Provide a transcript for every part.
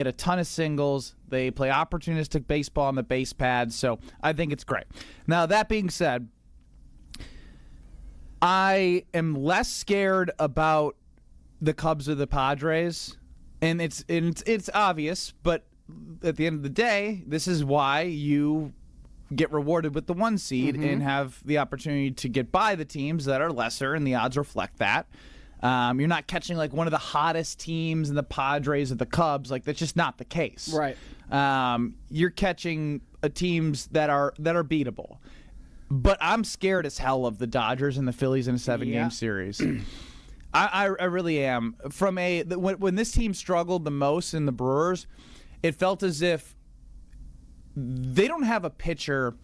get a ton of singles. They play opportunistic baseball on the base pads, so I think it's great. Now, that being said, I am less scared about the Cubs or the Padres, and it's obvious, but at the end of the day, this is why you get rewarded with the 1 seed and have the opportunity to get by the teams that are lesser, and the odds reflect that. You're not catching like one of the hottest teams in the Padres or the Cubs. Like, that's just not the case. Right. You're catching teams that are beatable. But I'm scared as hell of the Dodgers and the Phillies in a 7-game series. I really am. When this team struggled the most in the Brewers, it felt as if they don't have a pitcher,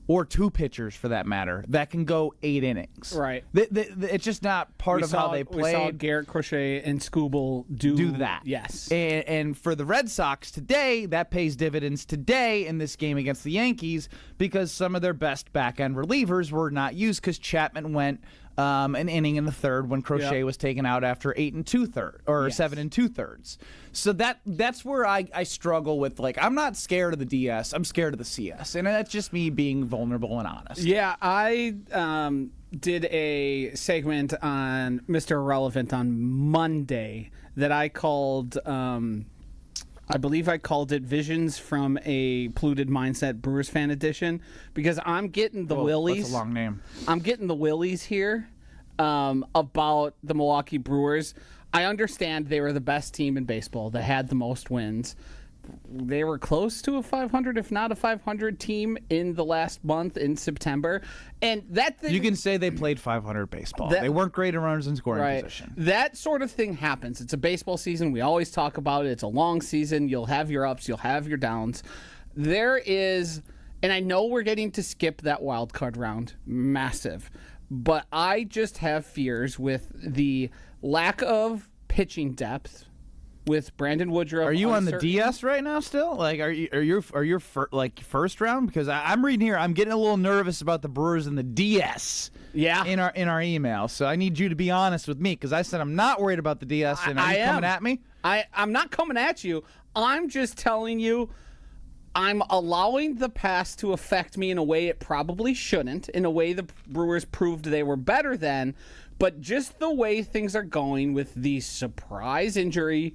or 2 pitchers for that matter, that can go 8 innings. Right. It's just not part of how they played. We saw Garrett Crochet and Skubal do that. Yes. And for the Red Sox today, that pays dividends today in this game against the Yankees, because some of their best back-end relievers were not used because Chapman went an inning in the third when Crochet was taken out after 8 2/3 or 7 2/3. So that's where I struggle with, like, I'm not scared of the DS, I'm scared of the CS, and that's just me being vulnerable and honest. Yeah, I did a segment on Mr. Irrelevant on Monday that I called. I believe I called it Visions from a Polluted Mindset Brewers Fan Edition, because I'm getting the willies. That's a long name. I'm getting the willies here about the Milwaukee Brewers. I understand they were the best team in baseball that had the most wins. They were close to a 500, if not a 500 team in the last month in September. And that thing, you can say they played 500 baseball. They weren't great in runners in scoring position. That sort of thing happens. It's a baseball season. We always talk about it. It's a long season. You'll have your ups. You'll have your downs. There is, and I know we're getting to skip that wild card round. Massive. But I just have fears with the lack of pitching depth with Brandon Woodruff. Are you on the DS right now still? Like, are you first round? Because I'm reading here, I'm getting a little nervous about the Brewers and the DS. Yeah. In our email, so I need you to be honest with me, because I said I'm not worried about the DS. And are you coming at me? I'm not coming at you. I'm just telling you, I'm allowing the past to affect me in a way it probably shouldn't, in a way the Brewers proved they were better than. But just the way things are going with the surprise injury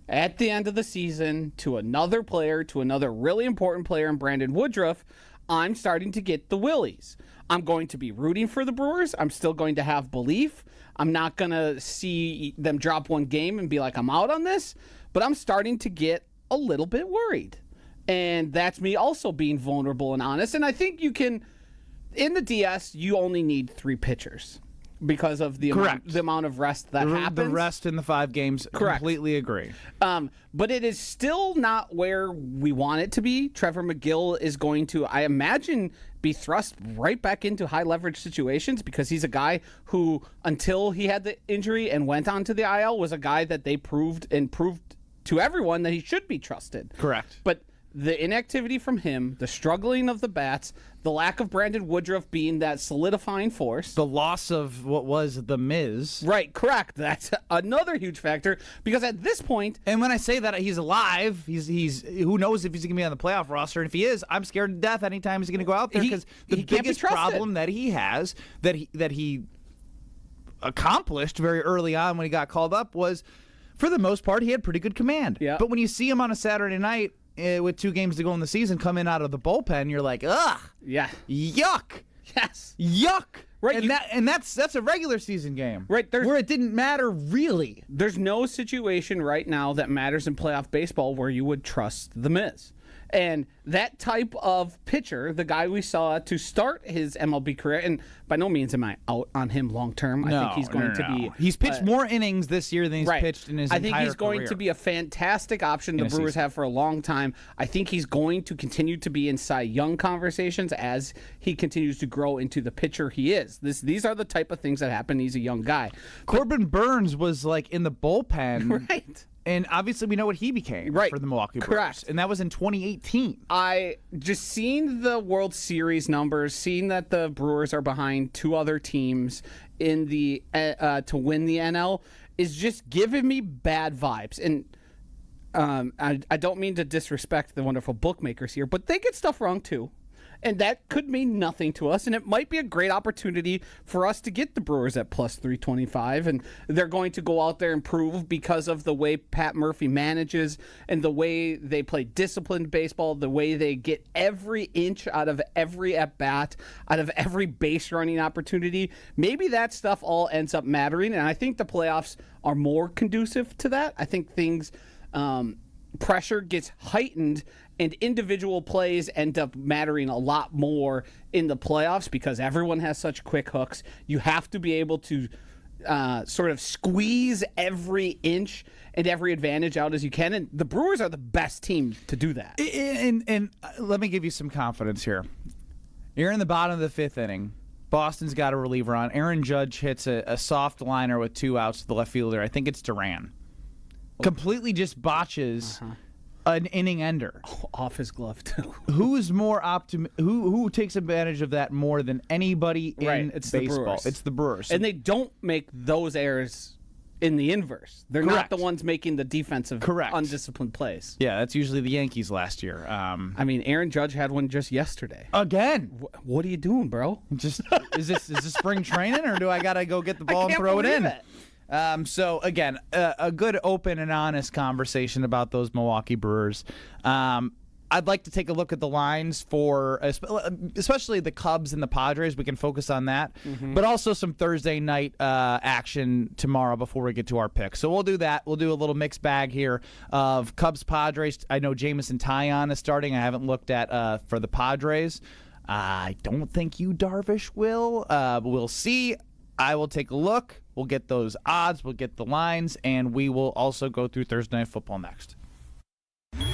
at the end of the season to another player, to another really important player in Brandon Woodruff, I'm starting to get the willies. I'm going to be rooting for the Brewers. I'm still going to have belief. I'm not going to see them drop one game and be like, I'm out on this. But I'm starting to get a little bit worried. And that's me also being vulnerable and honest. And I think you can, in the DS, you only need 3 pitchers, because of the amount of rest that happens. The rest in the 5 games. Correct. Completely agree. But it is still not where we want it to be. Trevor McGill is going to, I imagine, be thrust right back into high leverage situations, because he's a guy who, until he had the injury and went on to the IL, was a guy that they proved to everyone that he should be trusted. Correct. But the inactivity from him, the struggling of the bats, the lack of Brandon Woodruff being that solidifying force. The loss of what was the Miz. Right, correct. That's another huge factor, because at this point... And when I say that he's alive, he's who knows if he's going to be on the playoff roster. And if he is, I'm scared to death anytime he's going to go out there, because the biggest problem that he has, that he accomplished very early on when he got called up, was, for the most part, he had pretty good command. Yeah. But when you see him on a Saturday night, with 2 games to go in the season, come in out of the bullpen, you're like, ugh, yeah, yuck, yes, yuck, right? That's a regular season game, right? Where it didn't matter really. There's no situation right now that matters in playoff baseball where you would trust the Miz. And that type of pitcher, the guy we saw to start his MLB career, and by no means am I out on him long term. I think he's going to be. He's pitched more innings this year than he's pitched in his entire career. I think he's going to be a fantastic option the Brewers have for a long time. I think he's going to continue to be in Cy Young conversations as he continues to grow into the pitcher he is. These are the type of things that happen. He's a young guy. Corbin Burns was like in the bullpen. Right. And obviously we know what he became for the Milwaukee Brewers. Correct. And that was in 2018. I just seen the World Series numbers, seeing that the Brewers are behind 2 other teams in the to win the NL, is just giving me bad vibes. And I don't mean to disrespect the wonderful bookmakers here, but they get stuff wrong too. And that could mean nothing to us, and it might be a great opportunity for us to get the Brewers at plus 325, and they're going to go out there and prove because of the way Pat Murphy manages and the way they play disciplined baseball, the way they get every inch out of every at-bat, out of every base running opportunity. Maybe that stuff all ends up mattering, and I think the playoffs are more conducive to that. I think things... pressure gets heightened and individual plays end up mattering a lot more in the playoffs because everyone has such quick hooks. You have to be able to sort of squeeze every inch and every advantage out as you can, and the Brewers are the best team to do that. And let me give you some confidence here. You're in the bottom of the fifth inning. Boston's got a reliever on. Aaron Judge hits a soft liner with 2 outs to the left fielder. I think it's Duran. Completely just botches an inning ender. Off his glove too. Who is more who takes advantage of that more than anybody in it's baseball? The Brewers. It's the Brewers. And they don't make those errors in the inverse. They're Correct. not the ones making the defensive undisciplined plays. Yeah, that's usually the Yankees last year. I mean, Aaron Judge had one just yesterday. Again. What are you doing, bro? Just is this spring training, or do I gotta go get the ball and throw it in? So, again, a good open and honest conversation about those Milwaukee Brewers. I'd like to take a look at the lines for especially the Cubs and the Padres. We can focus on that. But also some Thursday night action tomorrow before we get to our picks. So we'll do that. We'll do a little mixed bag here of Cubs-Padres. I know Jamison Taillon is starting. I haven't looked at for the Padres. I don't think you, Darvish, will. But we'll see. I will take a look. We'll get those odds. We'll get the lines. And we will also go through Thursday Night Football next.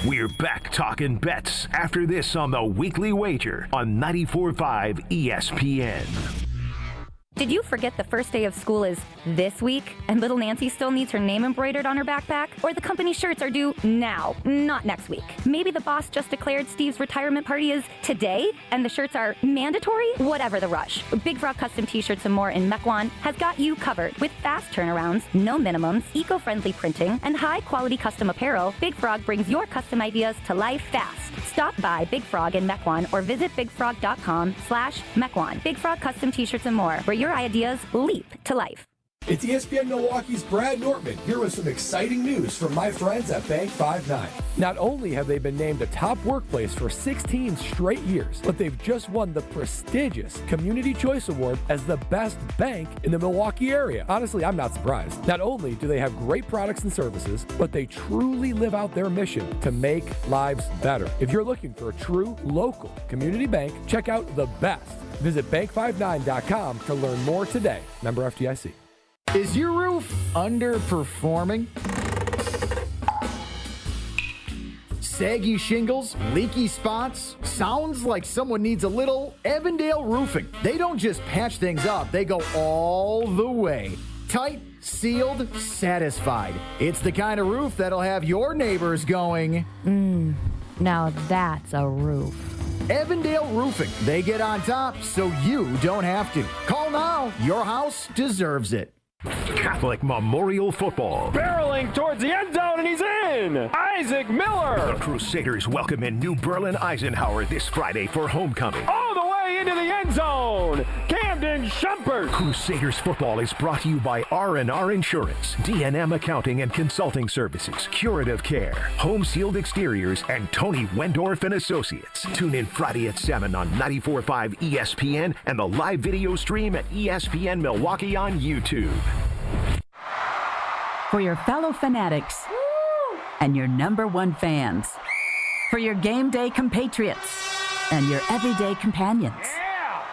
We're back talking bets after this on the Weekly Wager on 94.5 ESPN. Did you forget the first day of school is this week and little Nancy still needs her name embroidered on her backpack? Or the company shirts are due now, not next week? Maybe the boss just declared Steve's retirement party is today and the shirts are mandatory? Whatever the rush. Big Frog Custom T-shirts and more in Mequon has got you covered with fast turnarounds, no minimums, eco-friendly printing, and high-quality custom apparel. Big Frog brings your custom ideas to life fast. Stop by Big Frog in Mequon or visit bigfrog.com/Mequon. Big Frog Custom T-shirts and more, where your ideas leap to life. It's ESPN Milwaukee's Brad Nortman here with some exciting news from my friends at Bank 5-9. Not only have they been named a top workplace for 16 straight years, but they've just won the prestigious Community Choice Award as the best bank in the Milwaukee area. Honestly, I'm not surprised. Not only do they have great products and services, but they truly live out their mission to make lives better. If you're looking for a true local community bank, check out the best. Visit bank59.com to learn more today. Member FDIC. Is your roof underperforming? Saggy shingles, leaky spots? Sounds like someone needs a little Evandale Roofing. They don't just patch things up, they go all the way. Tight, sealed, satisfied. It's the kind of roof that'll have your neighbors going, Now that's a roof. Evandale Roofing. They get on top so you don't have to. Call now. Your house deserves it. Catholic Memorial Football. Barreling towards the end zone, and he's in! Isaac Miller! The Crusaders welcome in New Berlin Eisenhower this Friday for homecoming. All the way into the end zone! Camden Shumpert! Crusaders football is brought to you by R&R Insurance, D&M Accounting and Consulting Services, Curative Care, Home Sealed Exteriors, and Tony Wendorf and Associates. Tune in Friday at 7 on 94.5 ESPN and the live video stream at ESPN Milwaukee on YouTube. For your fellow fanatics and your number one fans. For your game day compatriots and your everyday companions.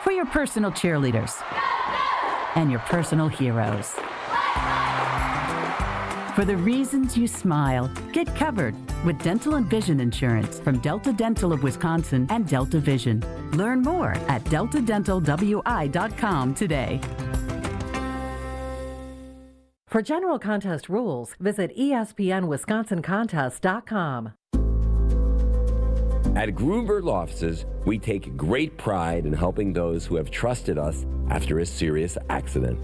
For your personal cheerleaders and your personal heroes. For the reasons you smile, get covered with dental and vision insurance from Delta Dental of Wisconsin and Delta Vision. Learn more at deltadentalwi.com today. For general contest rules, visit espnwisconsincontest.com. At Grunberg Law Offices, we take great pride in helping those who have trusted us after a serious accident.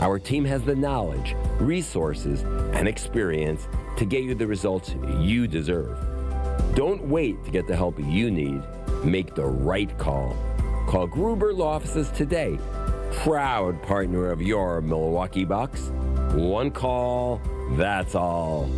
Our team has the knowledge, resources, and experience to get you the results you deserve. Don't wait to get the help you need. Make the right call. Call Gruber Law Offices today. Proud partner of your Milwaukee Bucks. One call, that's all.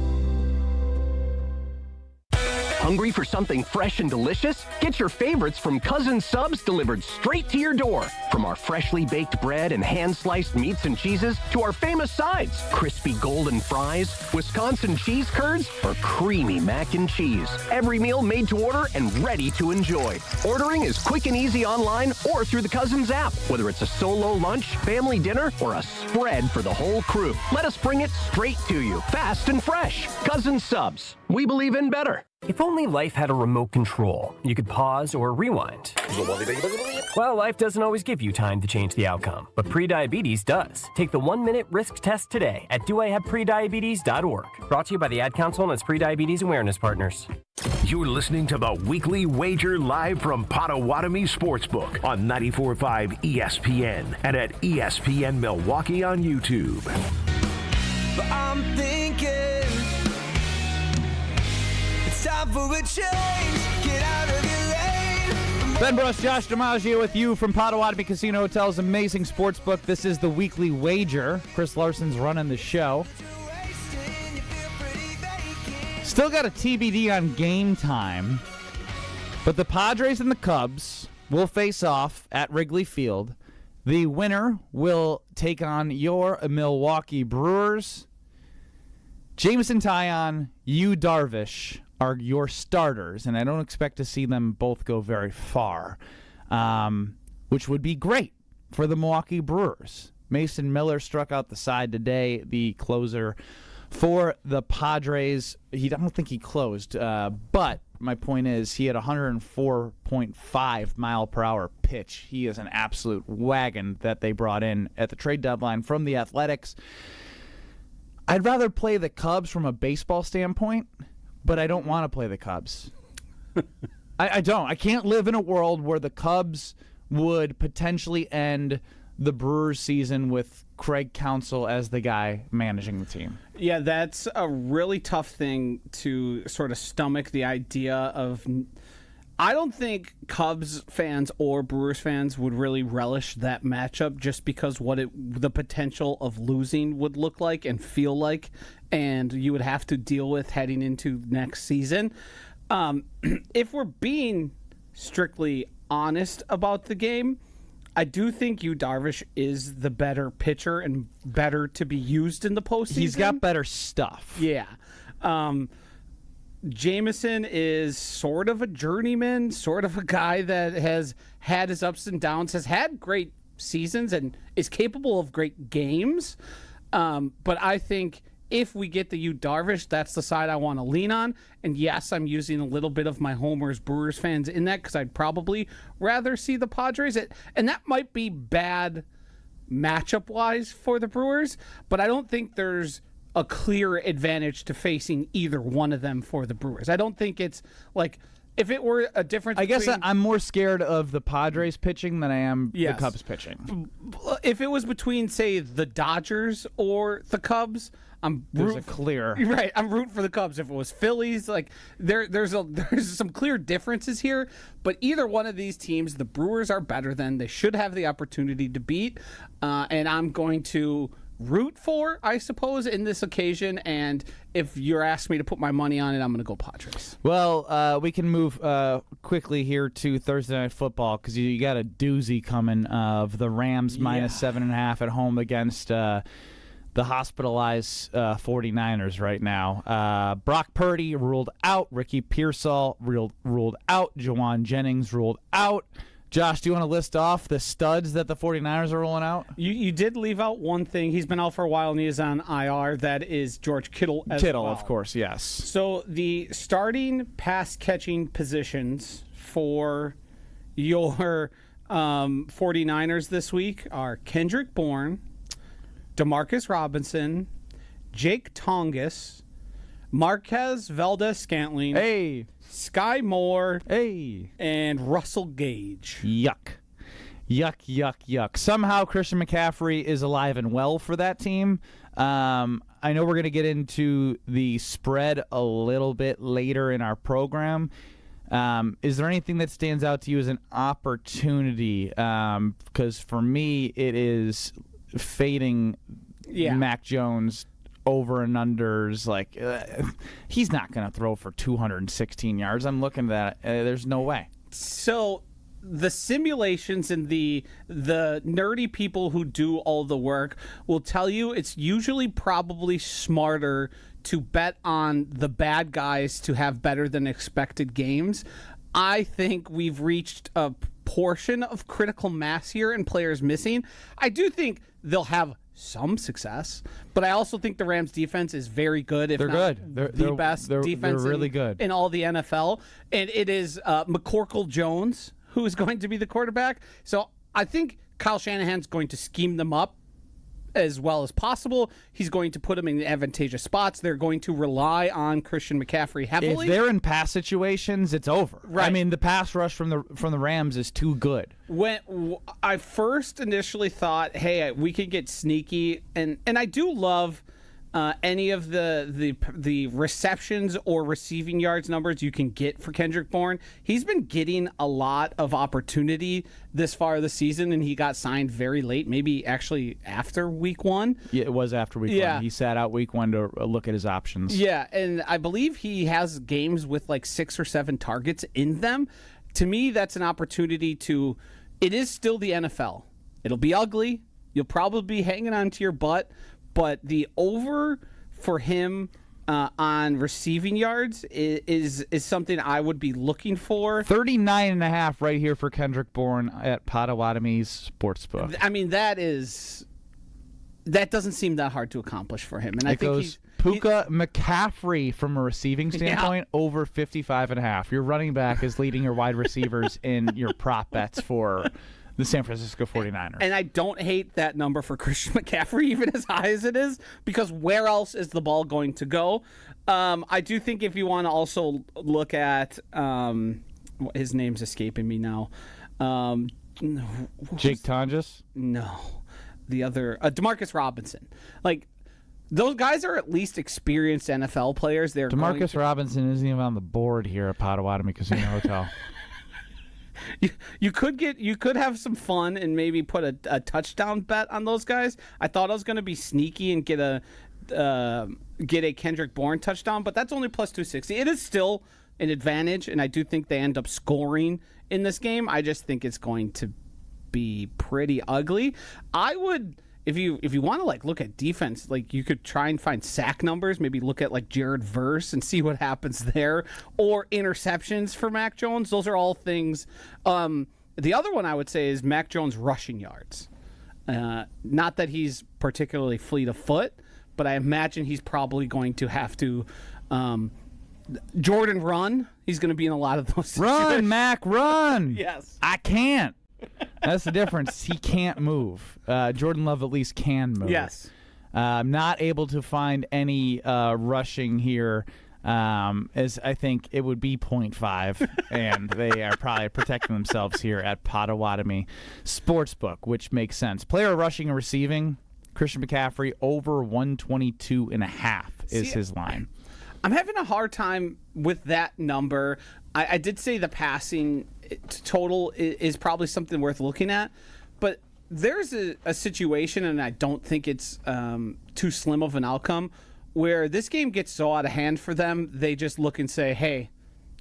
Hungry for something fresh and delicious? Get your favorites from Cousin Subs delivered straight to your door. From our freshly baked bread and hand-sliced meats and cheeses to our famous sides, crispy golden fries, Wisconsin cheese curds, or creamy mac and cheese. Every meal made to order and ready to enjoy. Ordering is quick and easy online or through the Cousins app. Whether it's a solo lunch, family dinner, or a spread for the whole crew, let us bring it straight to you, fast and fresh. Cousin Subs. We believe in better. If only life had a remote control, you could pause or rewind. Well, life doesn't always give you time to change the outcome, but prediabetes does. Take the 1-minute risk test today at doihaveprediabetes.org. Brought to you by the Ad Council and its prediabetes awareness partners. You're listening to the Weekly Wager live from Potawatomi Sportsbook on 94.5 ESPN and at ESPN Milwaukee on YouTube. But I'm thinking it's time for a change. Get out of your lane. Ben Bruss, Josh DiMaggio with you from Potawatomi Casino Hotel's amazing sportsbook. This is the Weekly Wager. Chris Larson's running the show. Still got a TBD on game time, but the Padres and the Cubs will face off at Wrigley Field. The winner will take on your Milwaukee Brewers. Jameson Taillon, Yu Darvish are your starters, and I don't expect to see them both go very far, which would be great for the Milwaukee Brewers. Mason Miller struck out the side today, the closer for the Padres. I don't think he closed, but my point is he had a 104.5 mile per hour pitch. He is an absolute wagon that they brought in at the trade deadline from the Athletics. I'd rather play the Cubs from a baseball standpoint, but I don't want to play the Cubs. I don't. I can't live in a world where the Cubs would potentially end the Brewers season with Craig Counsell as the guy managing the team. Yeah, that's a really tough thing to sort of stomach, the idea of... I don't think Cubs fans or Brewers fans would really relish that matchup just because the potential of losing would look like and feel like, and you would have to deal with heading into next season. If we're being strictly honest about the game, I do think Yu Darvish is the better pitcher and better to be used in the postseason. He's got better stuff. Yeah. Jameson is sort of a journeyman, sort of a guy that has had his ups and downs, has had great seasons, and is capable of great games. But I think if we get the Yu Darvish, that's the side I want to lean on. And yes, I'm using a little bit of my Homer's Brewers fans in that because I'd probably rather see the Padres. And that might be bad matchup-wise for the Brewers, but I don't think there's a clear advantage to facing either one of them for the Brewers. I don't think it's like if it were a difference. I guess I'm more scared of the Padres pitching than I am the Cubs pitching. If it was between, say, the Dodgers or the Cubs, I'm rooting for the Cubs. If it was Phillies, like there's some clear differences here. But either one of these teams, the Brewers are better than. They should have the opportunity to beat, and I'm going to root for, I suppose, in this occasion. And if you're asking me to put my money on it, I'm going to go Padres. Well, we can move quickly here to Thursday Night Football because you got a doozy coming of the Rams minus 7.5 at home against the hospitalized 49ers right now. Brock Purdy ruled out. Ricky Pearsall ruled out. Jawan Jennings ruled out. Josh, do you want to list off the studs that the 49ers are rolling out? You did leave out one thing. He's been out for a while, and he is on IR. That is George Kittle as well. Of course, yes. So the starting pass-catching positions for your 49ers this week are Kendrick Bourne, Demarcus Robinson, Jake Tongas, Marquez Valdes-Scantling, Sky Moore, and Russell Gage. Yuck. Yuck, yuck, yuck. Somehow Christian McCaffrey is alive and well for that team. I know we're going to get into the spread a little bit later in our program. Is there anything that stands out to you as an opportunity? Because for me, it is fading Mac Jones over and unders. Like, he's not going to throw for 216 yards. I'm looking at that. There's no way. So the simulations and the nerdy people who do all the work will tell you it's usually probably smarter to bet on the bad guys to have better than expected games. I think we've reached a portion of critical mass here and players missing. I do think they'll have some success, but I also think the Rams defense is very good. If they're not good. They're best defense they're really good in all the NFL. And it is McCorkle Jones who is going to be the quarterback. So I think Kyle Shanahan's going to scheme them up as well as possible. He's going to put them in advantageous spots. They're going to rely on Christian McCaffrey heavily. If they're in pass situations, it's over. Right. I mean, the pass rush from the Rams is too good. When I first initially thought, hey, we could get sneaky, and I do love any of the receptions or receiving yards numbers you can get for Kendrick Bourne. He's been getting a lot of opportunity this far this season, and he got signed very late, maybe actually after week 1. Yeah, it was after week 1. He sat out week 1 to look at his options. Yeah, and I believe he has games with like 6 or 7 targets in them. To me, that's an opportunity to... It is still the NFL. It'll be ugly. You'll probably be hanging on to your butt. But the over for him on receiving yards is something I would be looking for. 39.5 right here for Kendrick Bourne at Potawatomi's Sportsbook. I mean, that doesn't seem that hard to accomplish for him. And I think goes Puka McCaffrey from a receiving standpoint over 55.5. Your running back is leading your wide receivers in your prop bets for the San Francisco 49ers. And I don't hate that number for Christian McCaffrey, even as high as it is, because where else is the ball going to go? I do think if you want to also look at his name's escaping me now. Jake Tonjes? No. The other, DeMarcus Robinson. Like, those guys are at least experienced NFL players. DeMarcus Robinson isn't even on the board here at Potawatomi Casino Hotel. You could have some fun and maybe put a touchdown bet on those guys. I thought I was going to be sneaky and get a Kendrick Bourne touchdown, but that's only plus 260. It is still an advantage, and I do think they end up scoring in this game. I just think it's going to be pretty ugly. I would, if you want to like look at defense, like you could try and find sack numbers, maybe look at like Jared Verse and see what happens there, or interceptions for Mac Jones. Those are all things. The other one I would say is Mac Jones rushing yards. Not that he's particularly fleet of foot, but I imagine he's probably going to have to Jordan run. He's going to be in a lot of those situations. Run, Mac, run. Yes. I can't. That's the difference. He can't move. Jordan Love at least can move. Yes. Not able to find any rushing here, as I think it would be 0.5, and they are probably protecting themselves here at Potawatomi Sportsbook, which makes sense. Player rushing and receiving, Christian McCaffrey over 122.5 is his line. I'm having a hard time with that number. I did say the passing total is probably something worth looking at, but there's a situation, and I don't think it's too slim of an outcome, where this game gets so out of hand for them, they just look and say, hey,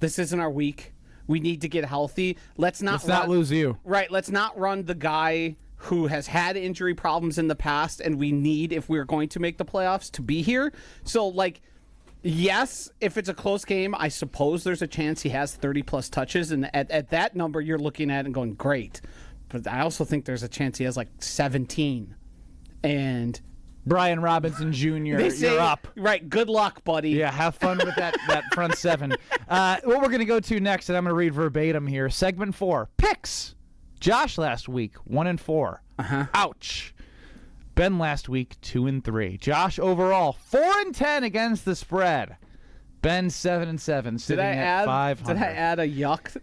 this isn't our week. We need to get healthy. Let's not lose you. Right, let's not run the guy who has had injury problems in the past, and we need, if we're going to make the playoffs, to be here. So, like, yes, if it's a close game, I suppose there's a chance he has 30-plus touches, and at that number you're looking at and going, great. But I also think there's a chance he has like 17. And Brian Robinson Jr., you're up. Right, good luck, buddy. Yeah, have fun with that front seven. What we're going to go to next, and I'm going to read verbatim here, segment 4, picks. Josh last week, 1-4. Ouch. Ben last week, 2-3. Josh overall, 4-10 against the spread. Ben 7-7, sitting at 500. Did I add a yuck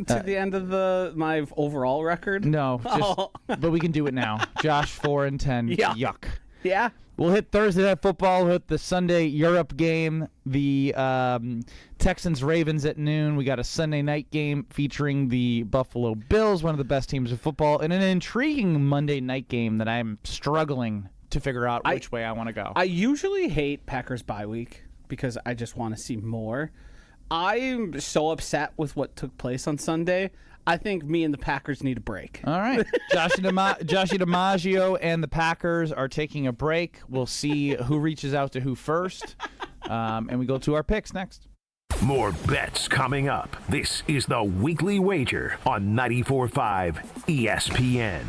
to the end of my overall record? No, but we can do it now. Josh 4-10. Yeah. Yuck. Yeah. We'll hit Thursday Night Football. We'll hit the Sunday Europe game, the Texans-Ravens at noon. We got a Sunday night game featuring the Buffalo Bills, one of the best teams in football, and an intriguing Monday night game that I'm struggling to figure out which way I want to go. I usually hate Packers bye week because I just want to see more. I'm so upset with what took place on Sunday. I think me and the Packers need a break. All right. Joshie DiMaggio and the Packers are taking a break. We'll see who reaches out to who first. And we go to our picks next. More bets coming up. This is the Weekly Wager on 94.5 ESPN.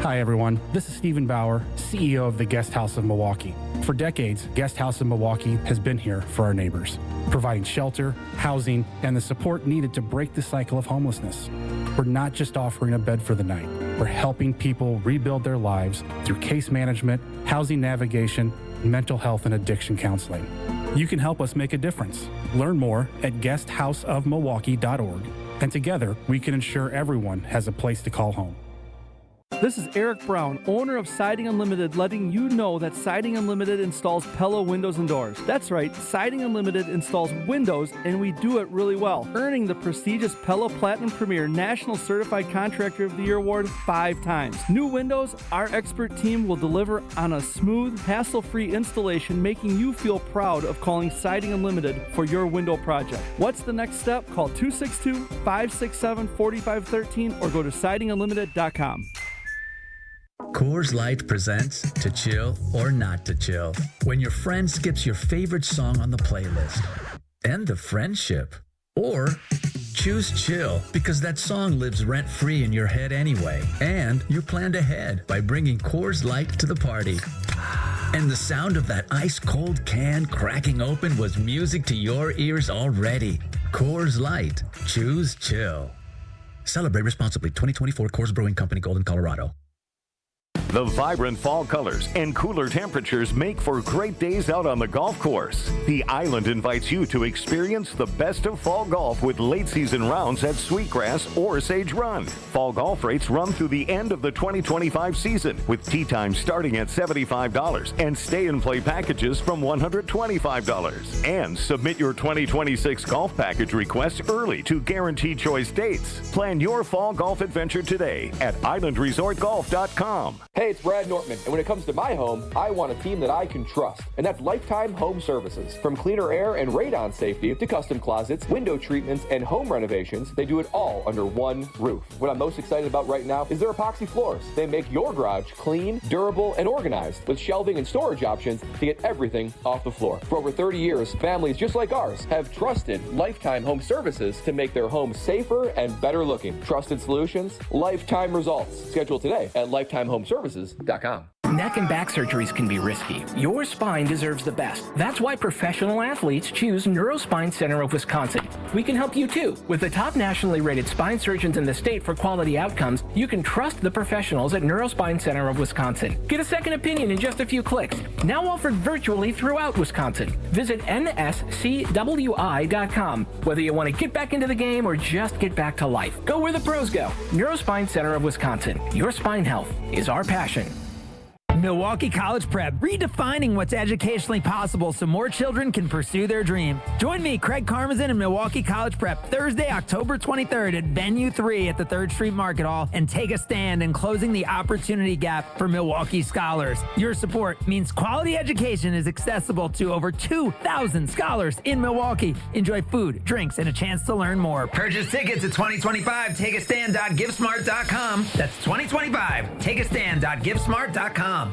Hi, everyone. This is Stephen Bauer, CEO of the Guest House of Milwaukee. For decades, Guest House of Milwaukee has been here for our neighbors, providing shelter, housing, and the support needed to break the cycle of homelessness. We're not just offering a bed for the night. We're helping people rebuild their lives through case management, housing navigation, mental health, and addiction counseling. You can help us make a difference. Learn more at guesthouseofmilwaukee.org, and together we can ensure everyone has a place to call home. This is Eric Brown, owner of Siding Unlimited, letting you know that Siding Unlimited installs Pella windows and doors. That's right, Siding Unlimited installs windows, and we do it really well, earning the prestigious Pella Platinum Premier National Certified Contractor of the Year award 5 times. New windows, our expert team will deliver on a smooth, hassle-free installation, making you feel proud of calling Siding Unlimited for your window project. What's the next step? Call 262-567-4513 or go to sidingunlimited.com. Coors Light presents To Chill or Not to Chill. When your friend skips your favorite song on the playlist. End the friendship. Or choose chill because that song lives rent-free in your head anyway. And you planned ahead by bringing Coors Light to the party. And the sound of that ice-cold can cracking open was music to your ears already. Coors Light. Choose chill. Celebrate responsibly. 2024 Coors Brewing Company, Golden, Colorado. The vibrant fall colors and cooler temperatures make for great days out on the golf course. The Island invites you to experience the best of fall golf with late season rounds at Sweetgrass or Sage Run. Fall golf rates run through the end of the 2025 season, with tee time starting at $75 and stay and play packages from $125. And submit your 2026 golf package request early to guaranteed choice dates. Plan your fall golf adventure today at islandresortgolf.com. Hey, it's Brad Nortman, and when it comes to my home, I want a team that I can trust, and that's Lifetime Home Services. From cleaner air and radon safety to custom closets, window treatments, and home renovations, they do it all under one roof. What I'm most excited about right now is their epoxy floors. They make your garage clean, durable, and organized with shelving and storage options to get everything off the floor. For over 30 years, families just like ours have trusted Lifetime Home Services to make their homes safer and better looking. Trusted solutions, lifetime results. Schedule today at lifetimehomeservices.com. Neck and back surgeries can be risky. Your spine deserves the best. That's why professional athletes choose Neurospine Center of Wisconsin. We can help you too. With the top nationally rated spine surgeons in the state for quality outcomes, you can trust the professionals at Neurospine Center of Wisconsin. Get a second opinion in just a few clicks. Now offered virtually throughout Wisconsin. Visit nscwi.com. Whether you want to get back into the game or just get back to life, go where the pros go. Neurospine Center of Wisconsin. Your spine health is our passion. Milwaukee College Prep, redefining what's educationally possible so more children can pursue their dream. Join me, Craig Karmazin, and Milwaukee College Prep Thursday, October 23rd at Venue 3 at the 3rd Street Market Hall, and take a stand in closing the opportunity gap for Milwaukee scholars. Your support means quality education is accessible to over 2,000 scholars in Milwaukee. Enjoy food, drinks, and a chance to learn more. Purchase tickets at 2025. TakeAstand.GiveSmart.com. That's 2025. TakeAstand.GiveSmart.com.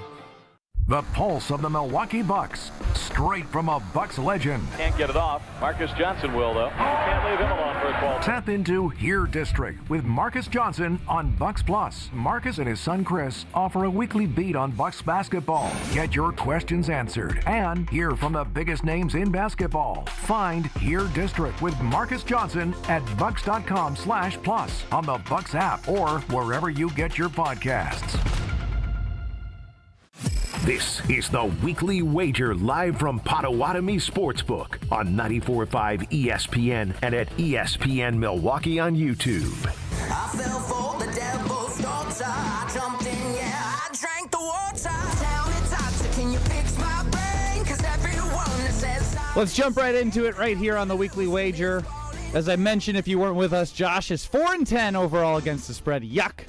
The pulse of the Milwaukee Bucks, straight from a Bucks legend. Can't get it off. Marcus Johnson will, though. Can't leave him alone for a call. Tap into Here District with Marcus Johnson on Bucks Plus. Marcus and his son Chris offer a weekly beat on Bucks basketball. Get your questions answered and hear from the biggest names in basketball. Find Here District with Marcus Johnson at bucks.com/plus on the Bucks app or wherever you get your podcasts. This is the Weekly Wager live from Potawatomi Sportsbook on 94.5 ESPN and at ESPN Milwaukee on YouTube. I fell for the devil's daughter. I jumped in, yeah, I drank the water. Tell me, Let's jump right into it right here on the Weekly Wager. As I mentioned, if you weren't with us, Josh is 4-10 overall against the spread. Yuck.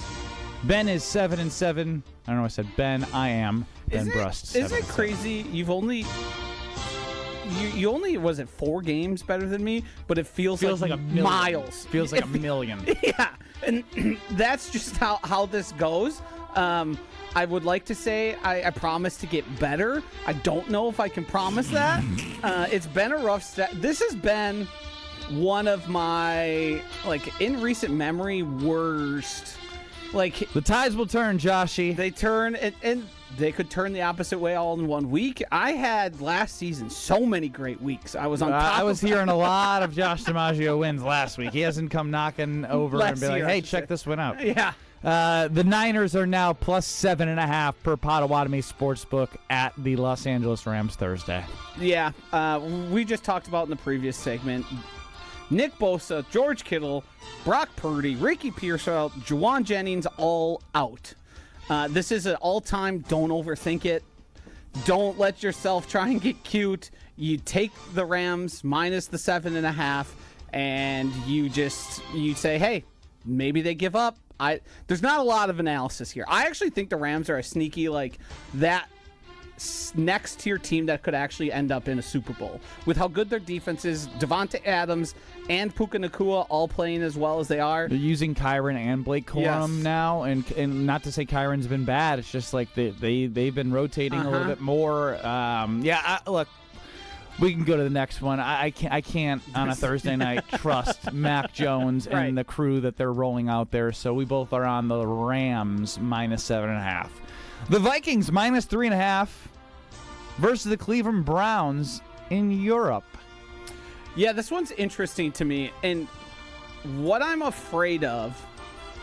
Ben is 7-7. I don't know. I said Ben. I am Ben Brust. Isn't it crazy? You've only. You only, was it 4 games better than me? But it feels like a million. miles. Feels like a million. Yeah, and that's just how this goes. I would like to say I promise to get better. I don't know if I can promise that. It's been a rough this has been one of my, in recent memory, worst. The tides will turn, Joshy. They turn, and they could turn the opposite way all in 1 week. I had last season so many great weeks. I was on top I was hearing a lot of Josh DiMaggio wins last week. He hasn't come knocking over and be like, hey, check this one out. Yeah. The Niners are now plus 7.5 per Potawatomi Sportsbook at the Los Angeles Rams Thursday. Yeah. We just talked about in the previous segment. Nick Bosa, George Kittle, Brock Purdy, Ricky Pearsall, Juwan Jennings all out. This is an all-time don't overthink it. Don't let yourself try and get cute. You take the Rams minus the 7.5, and you say, hey, maybe they give up. There's not a lot of analysis here. I actually think the Rams are a sneaky, that next tier team that could actually end up in a Super Bowl with how good their defense is. Devonta Adams and Puka Nacua all playing as well as they are. They're using Kyron and Blake Corum now, and not to say Kyron's been bad. It's just like they've been rotating a little bit more. Look, we can go to the next one. I can't on a Thursday night trust Mac Jones and the crew that they're rolling out there. So we both are on the Rams minus 7.5. The Vikings minus 3.5 versus the Cleveland Browns in Europe. Yeah, this one's interesting to me. And what I'm afraid of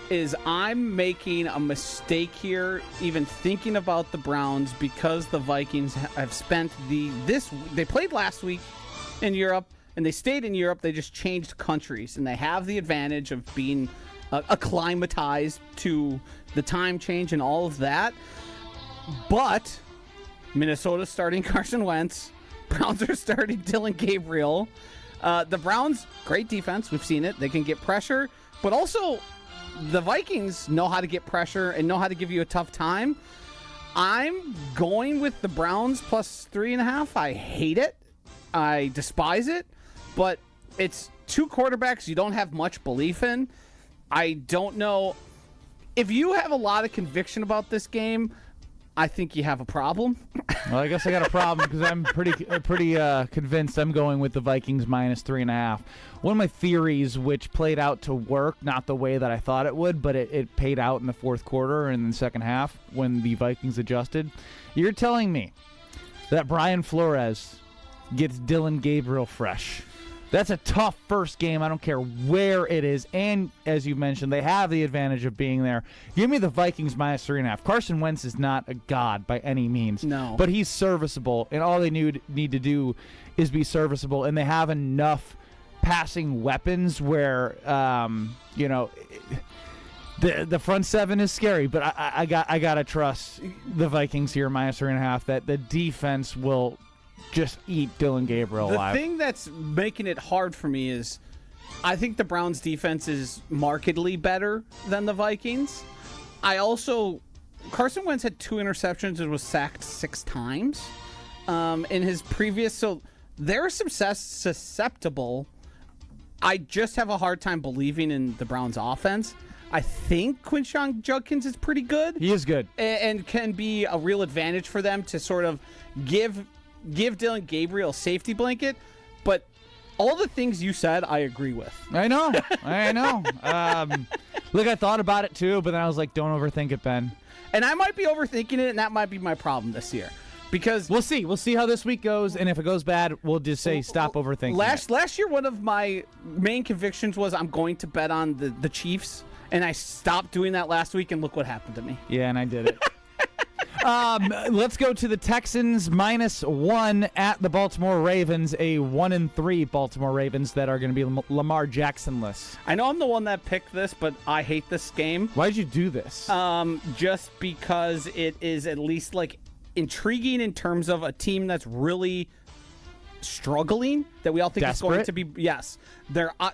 is I'm making a mistake here even thinking about the Browns because the Vikings have spent they played last week in Europe and they stayed in Europe. They just changed countries and they have the advantage of being acclimatized to the time change and all of that. But Minnesota's starting Carson Wentz. Browns are starting Dylan Gabriel. The Browns, great defense. We've seen it. They can get pressure. But also, the Vikings know how to get pressure and know how to give you a tough time. I'm going with the Browns plus 3.5. I hate it. I despise it. But it's 2 quarterbacks you don't have much belief in. I don't know. If you have a lot of conviction about this game, I think you have a problem. Well, I guess I got a problem because I'm pretty convinced I'm going with the Vikings minus 3.5. One of my theories, which played out to work, not the way that I thought it would, but it paid out in the fourth quarter and in the second half when the Vikings adjusted. You're telling me that Brian Flores gets Dylan Gabriel fresh. That's a tough first game. I don't care where it is. And as you mentioned, they have the advantage of being there. Give me the Vikings minus 3.5. Carson Wentz is not a god by any means. No. But he's serviceable, and all they need to do is be serviceable. And they have enough passing weapons where, the front seven is scary. But I gotta trust the Vikings here minus 3.5. That the defense will just eat Dylan Gabriel alive. The thing that's making it hard for me is I think the Browns defense is markedly better than the Vikings. Carson Wentz had 2 interceptions and was sacked 6 times in his previous, so they're susceptible. I just have a hard time believing in the Browns offense. I think Quinshon Judkins is pretty good. He is good. And can be a real advantage for them to sort of give Dylan Gabriel a safety blanket, but all the things you said, I agree with. I know. Look, I thought about it too, but then I was like, don't overthink it, Ben. And I might be overthinking it, and that might be my problem this year. Because we'll see. We'll see how this week goes, and if it goes bad, we'll just say stop overthinking it. Last year, one of my main convictions was I'm going to bet on the Chiefs, and I stopped doing that last week, and look what happened to me. Yeah, and I did it. Let's go to the Texans minus 1 at the Baltimore Ravens, a 1-3 Baltimore Ravens that are going to be Lamar Jackson-less. I know I'm the one that picked this, but I hate this game. Why'd you do this? Just because it is at least intriguing in terms of a team that's really struggling that we all think is going Desperate? to be. Yes,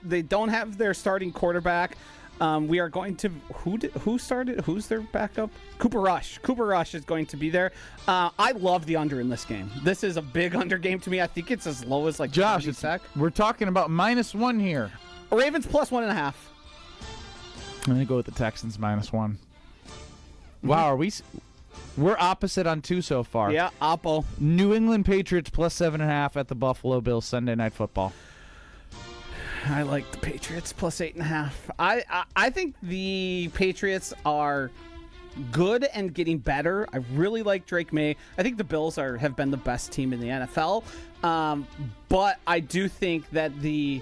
they don't have their starting quarterback. We are going to who started? Who's their backup? Cooper Rush. Cooper Rush is going to be there. I love the under in this game. This is a big under game to me. I think it's as low as like Josh, 20 we're talking about -1 here. Ravens +1.5. I'm going to go with the Texans -1. Wow, we're opposite on 2 so far. Yeah, oppo. New England Patriots +7.5 at the Buffalo Bills Sunday Night Football. I like the Patriots +8.5. I think the Patriots are good and getting better. I really like Drake May. I think the Bills have been the best team in the NFL. But I do think that the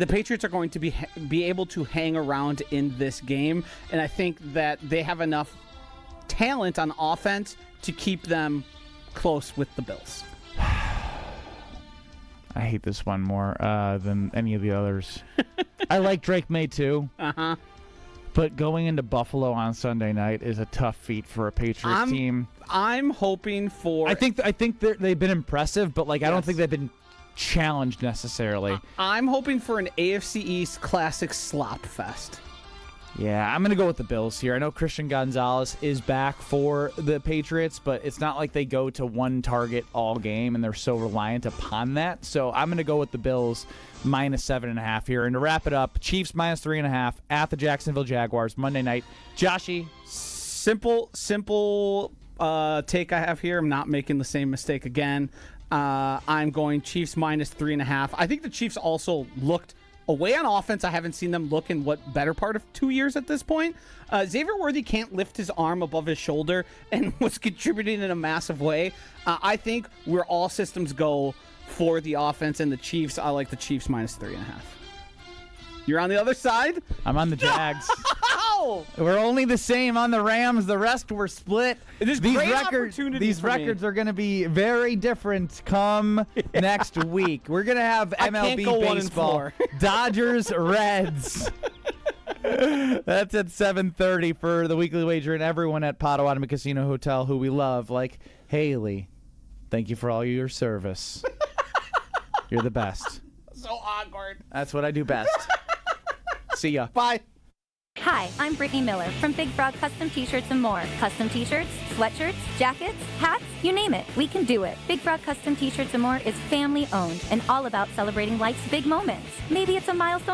Patriots are going to be able to hang around in this game, and I think that they have enough talent on offense to keep them close with the Bills. I hate this one more than any of the others. I like Drake May too. Uh-huh. But going into Buffalo on Sunday night is a tough feat for a Patriots team. I'm hoping for. I think they've been impressive, but I don't think they've been challenged necessarily. I'm hoping for an AFC East classic slop fest. Yeah, I'm going to go with the Bills here. I know Christian Gonzalez is back for the Patriots, but it's not like they go to one target all game, and they're so reliant upon that. So I'm going to go with the Bills -7.5 here. And to wrap it up, Chiefs -3.5 at the Jacksonville Jaguars Monday night. Joshy? Simple take I have here. I'm not making the same mistake again. I'm going Chiefs -3.5. I think the Chiefs also looked away on offense. I haven't seen them look in better part of 2 years at this point. Xavier Worthy can't lift his arm above his shoulder and was contributing in a massive way. I think we're all systems go for the offense and the Chiefs. I like the Chiefs -3.5. You're on the other side? I'm on the Jags. No! We're only the same on the Rams. The rest were split. These records are going to be very different come next week. We're going to have MLB baseball. Dodgers, Reds. That's at 7:30 for the weekly wager, and everyone at Potawatomi Casino Hotel who we love, like Haley. Thank you for all your service. You're the best. So awkward. That's what I do best. See ya. Bye. Hi, I'm Brittany Miller from Big Frog Custom T-Shirts and more. Custom T-shirts, sweatshirts, jackets, hats, you name it, we can do it. Big Frog Custom T-Shirts and more is family owned and all about celebrating life's big moments. Maybe it's a milestone